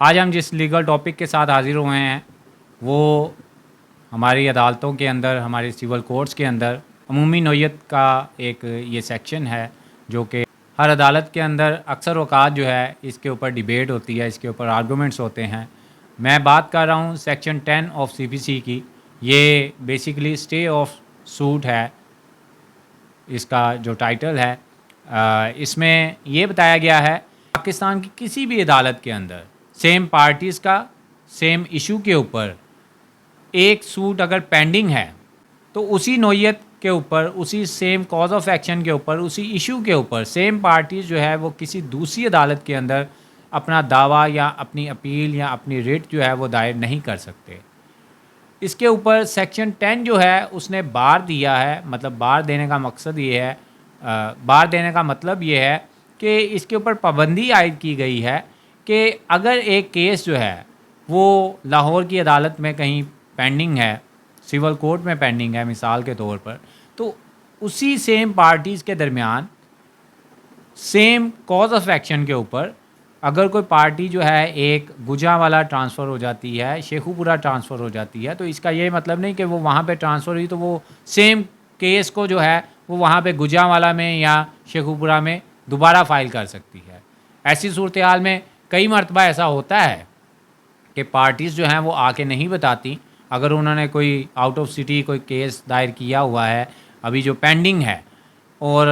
آج ہم جس لیگل ٹاپک کے ساتھ حاضر ہوئے ہیں وہ ہماری عدالتوں کے اندر، ہمارے سول کورٹس کے اندر عمومی نوعیت کا ایک یہ سیکشن ہے جو کہ ہر عدالت کے اندر اکثر اوقات جو ہے اس کے اوپر ڈیبیٹ ہوتی ہے، اس کے اوپر آرگومنٹس ہوتے ہیں. میں بات کر رہا ہوں سیکشن 10 آف سی پی سی کی. یہ بیسیکلی اسٹے آف سوٹ ہے، اس کا جو ٹائٹل ہے. اس میں یہ بتایا گیا ہے پاکستان کی کسی بھی عدالت کے اندر سیم پارٹیز کا سیم ایشو کے اوپر ایک سوٹ اگر پینڈنگ ہے تو اسی نوعیت کے اوپر، اسی سیم کاز آف ایکشن کے اوپر، اسی ایشو کے اوپر سیم پارٹیز جو ہے وہ کسی دوسری عدالت کے اندر اپنا دعویٰ یا اپنی اپیل یا اپنی ریٹ جو ہے وہ دائر نہیں کر سکتے. اس کے اوپر سیکشن 10 جو ہے اس نے بار دیا ہے. مطلب بار دینے کا مقصد یہ ہے، بار دینے کا مطلب یہ ہے کہ اس کے اوپر پابندی عائد کی گئی ہے کہ اگر ایک کیس جو ہے وہ لاہور کی عدالت میں کہیں پینڈنگ ہے، سول کورٹ میں پینڈنگ ہے مثال کے طور پر، تو اسی سیم پارٹیز کے درمیان سیم کاز آف ایکشن کے اوپر اگر کوئی پارٹی جو ہے ایک گوجرانوالہ ٹرانسفر ہو جاتی ہے، شیخو پورہ ٹرانسفر ہو جاتی ہے، تو اس کا یہ مطلب نہیں کہ وہ وہاں پہ ٹرانسفر ہوئی تو وہ سیم کیس کو جو ہے وہ وہاں پہ گوجرانوالہ میں یا شیخو پورہ میں دوبارہ فائل کر سکتی ہے. ایسی صورتحال میں کئی مرتبہ ایسا ہوتا ہے کہ پارٹیز جو ہیں وہ آ کے نہیں بتاتی. اگر انہوں نے کوئی آؤٹ آف سٹی کوئی کیس دائر کیا ہوا ہے ابھی جو پینڈنگ ہے، اور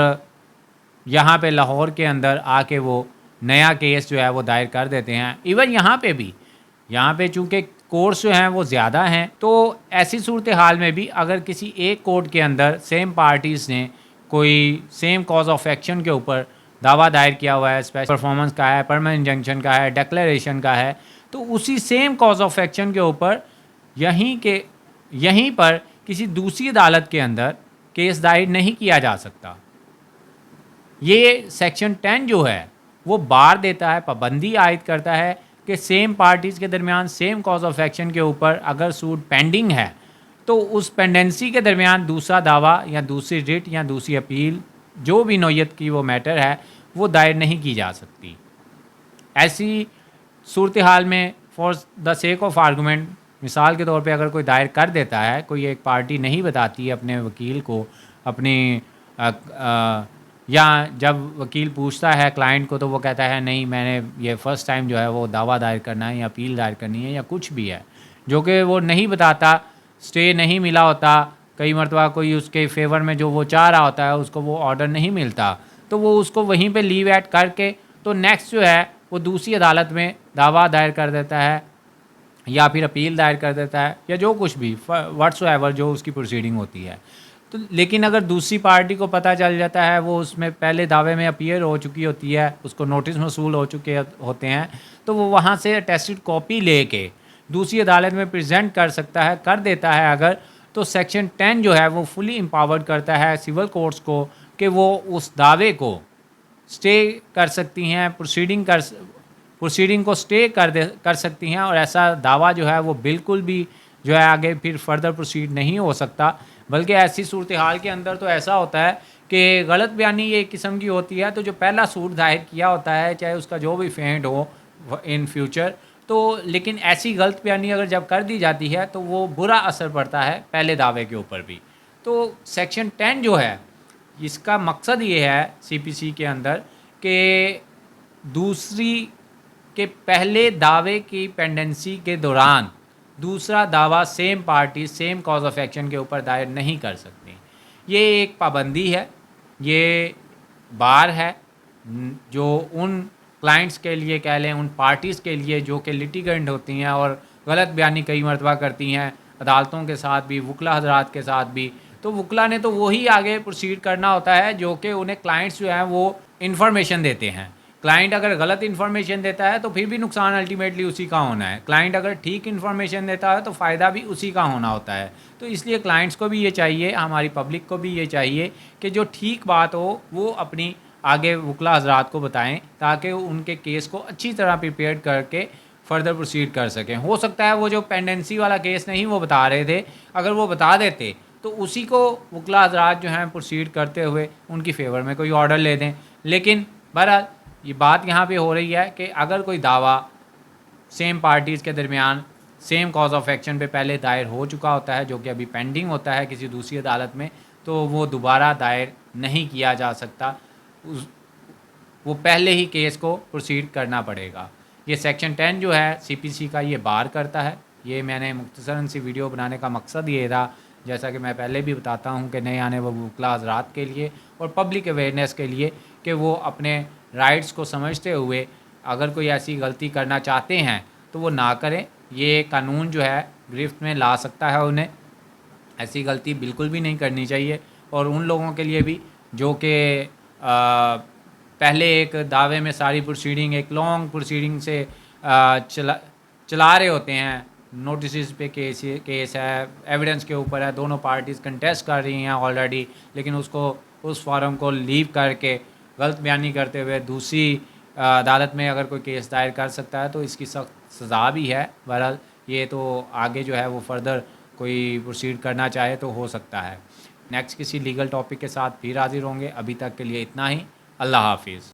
یہاں پہ لاہور کے اندر آ کے وہ نیا کیس جو ہے وہ دائر کر دیتے ہیں. ایون یہاں پہ چونکہ کورٹس جو ہیں وہ زیادہ ہیں، تو ایسی صورتحال میں بھی اگر کسی ایک کورٹ کے اندر سیم پارٹیز نے کوئی سیم کاز آف ایکشن کے اوپر دعویٰ دائر کیا ہوا ہے، اسپیشل پرفارمنس کا ہے، پرماننٹ انجنکشن کا ہے، ڈکلیریشن کا ہے، تو اسی سیم کاز آف ایکشن کے اوپر یہیں پر کسی دوسری عدالت کے اندر کیس دائر نہیں کیا جا سکتا. یہ سیکشن 10 جو ہے وہ بار دیتا ہے، پابندی عائد کرتا ہے کہ سیم پارٹیز کے درمیان سیم کاز آف ایکشن کے اوپر اگر سوٹ پینڈنگ ہے تو اس پینڈنسی کے درمیان دوسرا دعویٰ یا دوسری ریٹ یا دوسری اپیل جو بھی نوعیت کی وہ میٹر ہے وہ دائر نہیں کی جا سکتی. ایسی صورتحال میں for the sake of argument, مثال کے طور پہ اگر کوئی دائر کر دیتا ہے، کوئی ایک پارٹی نہیں بتاتی اپنے وکیل کو اپنی یا جب وکیل پوچھتا ہے کلائنٹ کو تو وہ کہتا ہے نہیں میں نے یہ فرسٹ ٹائم جو ہے وہ دعویٰ دائر کرنا ہے یا اپیل دائر کرنی ہے یا کچھ بھی ہے، جو کہ وہ نہیں بتاتا، اسٹے نہیں ملا ہوتا. کئی مرتبہ کوئی اس کے فیور میں جو وہ چاہ رہا ہوتا ہے اس کو وہ آرڈر نہیں ملتا، تو وہ اس کو وہیں پہ لیو ایٹ کر کے تو نیکسٹ جو ہے وہ دوسری عدالت میں دعویٰ دائر کر دیتا ہے یا پھر اپیل دائر کر دیتا ہے یا جو کچھ بھی واٹس ایور جو اس کی پروسیڈنگ ہوتی ہے. تو لیکن اگر دوسری پارٹی کو پتہ چل جاتا ہے، وہ اس میں پہلے دعوے میں اپیئر ہو چکی ہوتی ہے، اس کو نوٹس موصول ہو چکے ہوتے ہیں، تو وہ وہاں سے اٹیسٹڈ کاپی لے کے دوسری عدالت میں پریزنٹ کر سکتا ہے، کر دیتا ہے اگر. تو سیکشن 10 جو ہے وہ فلی امپاورڈ کرتا ہے سول کورٹس کو کہ وہ اس دعوے کو اسٹے کر سکتی ہیں، پروسیڈنگ کو اسٹے کر سکتی ہیں، اور ایسا دعویٰ جو ہے وہ بالکل بھی جو ہے آگے پھر فردر پروسیڈ نہیں ہو سکتا. بلکہ ایسی صورتحال کے اندر تو ایسا ہوتا ہے کہ غلط بیانی ایک قسم کی ہوتی ہے، تو جو پہلا سوٹ دائر کیا ہوتا ہے چاہے اس کا جو بھی فینڈ ہو ان فیوچر، تو لیکن ایسی غلط بیانی اگر جب کر دی جاتی ہے تو وہ برا اثر پڑتا ہے پہلے دعوے کے اوپر بھی. تو سیکشن 10 جو ہے اس کا مقصد یہ ہے سی پی سی کے اندر کہ دوسری کے پہلے دعوے کی پینڈنسی کے دوران دوسرا دعویٰ same party same cause of action کے اوپر دائر نہیں کر سکتی. یہ ایک پابندی ہے، یہ بار ہے جو ان کلائنٹس کے لیے کہہ لیں، ان پارٹیز کے لیے جو کہ لٹیگنٹ ہوتی ہیں اور غلط بیانی کئی مرتبہ کرتی ہیں عدالتوں کے ساتھ بھی، وکلا حضرات کے ساتھ بھی. تو وکلا نے تو وہی آگے پروسیڈ کرنا ہوتا ہے جو کہ انہیں کلائنٹس جو ہیں وہ انفارمیشن دیتے ہیں. کلائنٹ اگر غلط انفارمیشن دیتا ہے تو پھر بھی نقصان الٹیمیٹلی اسی کا ہونا ہے. کلائنٹ اگر ٹھیک انفارمیشن دیتا ہے تو فائدہ بھی اسی کا ہونا ہوتا ہے. تو اس لیے کلائنٹس کو بھی یہ چاہیے، ہماری پبلک کو بھی یہ چاہیے کہ جو ٹھیک بات ہو وہ اپنی آگے وکلا حضرات کو بتائیں تاکہ ان کے کیس کو اچھی طرح پریپیئر کر کے فردر پروسیڈ کر سکیں. ہو سکتا ہے وہ جو پینڈنسی والا کیس نہیں وہ بتا رہے تھے، اگر وہ بتا دیتے تو اسی کو وکلا حضرات جو ہیں پروسیڈ کرتے ہوئے ان کی فیور میں کوئی آرڈر لے دیں. لیکن بہرحال یہ بات یہاں پہ ہو رہی ہے کہ اگر کوئی دعویٰ سیم پارٹیز کے درمیان سیم کاز آف ایکشن پہ پہلے دائر ہو چکا ہوتا ہے جو کہ ابھی پینڈنگ ہوتا ہے کسی دوسری عدالت میں, تو وہ دوبارہ دائر نہیں کیا جا سکتا, وہ پہلے ہی کیس کو پروسیڈ کرنا پڑے گا. یہ سیکشن 10 جو ہے سی پی سی کا یہ بار کرتا ہے. یہ میں نے مختصراً سی ویڈیو بنانے کا مقصد یہ تھا, جیسا کہ میں پہلے بھی بتاتا ہوں کہ نئے آنے والے وکلا حضرات کے لیے اور پبلک اویئرنیس کے لیے کہ وہ اپنے رائٹس کو سمجھتے ہوئے اگر کوئی ایسی غلطی کرنا چاہتے ہیں تو وہ نہ کریں. یہ قانون جو ہے گرفت میں لا سکتا ہے انہیں, ایسی غلطی بالکل بھی نہیں کرنی چاہیے. اور ان لوگوں کے لیے بھی جو کہ پہلے ایک دعوے میں ساری پروسیڈنگ ایک لانگ پروسیڈنگ سے چلا رہے ہوتے ہیں, نوٹسز پہ کیس ہے, ایویڈنس کے اوپر ہے, دونوں پارٹیز کنٹیسٹ کر رہی ہیں آلریڈی, لیکن اس فارم کو لیو کر کے غلط بیانی کرتے ہوئے دوسری عدالت میں اگر کوئی کیس دائر کر سکتا ہے تو اس کی سخت سزا بھی ہے. بہرحال یہ تو آگے جو ہے وہ فردر کوئی پروسیڈ کرنا چاہے تو ہو سکتا ہے. نیکسٹ کسی لیگل ٹاپک کے ساتھ پھر حاضر ہوں گے. ابھی تک کے لیے اتنا ہی. اللہ حافظ.